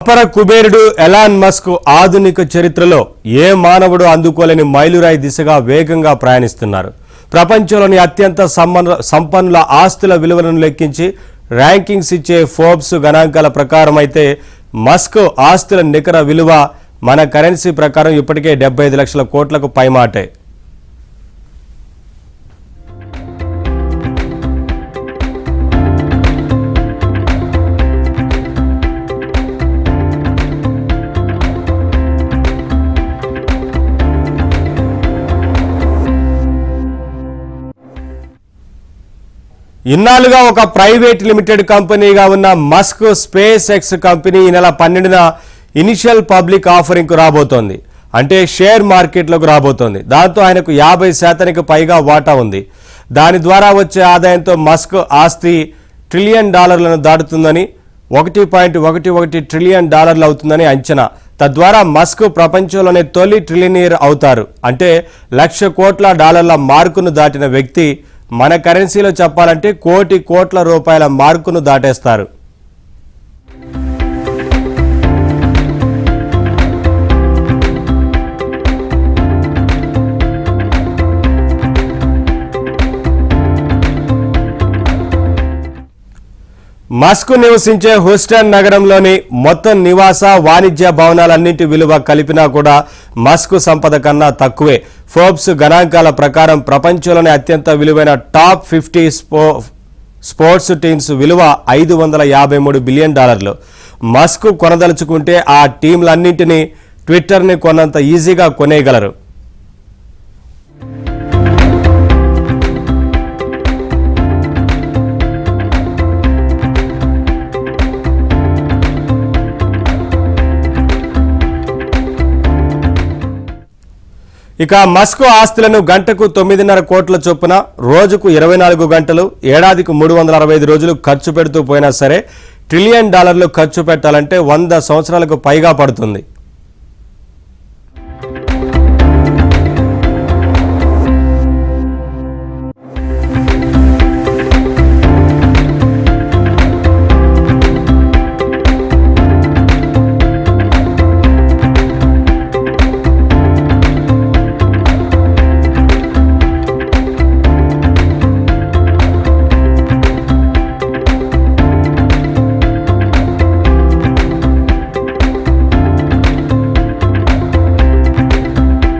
అపర కుబేరుడు Elon Musk ఆధునిక చరిత్రలో ఏ మానవుడు అందుకోలేని మైలురాయి దిశగా వేగంగా ప్రయాణిస్తున్నారు. ప్రపంచంలోని అత్యంత సంపన్నుల ఆస్తుల విలువలను లెక్కించి ర్యాంకింగ్స్ ఇచ్చే ఫోర్బ్స్ గణాంకాల ప్రకారం అయితే మస్క్ ఆస్తుల నికర విలువ మన కరెన్సీ ప్రకారం ఇప్పటికే 75 లక్షల కోట్లకు పైమాటే. ఇన్నాళ్ళుగా ఒక ప్రైవేట్ లిమిటెడ్ కంపెనీగా ఉన్న మస్క్ స్పేస్ ఎక్స్ కంపెనీ ఈ నెల 12న ఇనిషియల్ పబ్లిక్ ఆఫరింగ్కు రాబోతోంది. అంటే షేర్ మార్కెట్లోకి రాబోతోంది. దాంతో ఆయనకు 50% పైగా వాటా ఉంది. దాని ద్వారా వచ్చే ఆదాయంతో మస్క్ ఆస్తి $1 ట్రిలియన్ దాటుతుందని, $1.11 ట్రిలియన్ అవుతుందని అంచనా. తద్వారా మస్క్ ప్రపంచంలోనే తొలి ట్రిలియనీర్ అవుతారు. అంటే $1,00,000 కోట్ల మార్కును దాటిన వ్యక్తి. మన కరెన్సీలో చెప్పాలంటే ₹1,00,00,000 కోట్ల మార్కును దాటేస్తారు. మస్క్ నివసించే హ్యూస్టన్ నగరంలోని మొత్తం నివాస వాణిజ్య భవనాలన్నింటి విలువ కలిపినా కూడా మస్క్ సంపద కన్నా తక్కువే. ఫోర్బ్స్ గణాంకాల ప్రకారం ప్రపంచంలోని అత్యంత విలువైన టాప్ 50 స్పోర్ట్స్ టీమ్స్ విలువ $553 బిలియన్. మస్క్ కొనదలుచుకుంటే ఆ టీంలన్నింటినీ ట్విట్టర్ని కొన్నంత ఈజీగా కొనేయగలరు. ఇక మస్క్ ఆస్తులను గంటకు 9.5 కోట్ల చొప్పున, రోజుకు 24 గంటలు, ఏడాదికి 365 రోజులు ఖర్చు పెడుతూ పోయినా సరే $1 ట్రిలియన్ ఖర్చు పెట్టాలంటే 100 సంవత్సరాలకు పైగా పడుతుంది.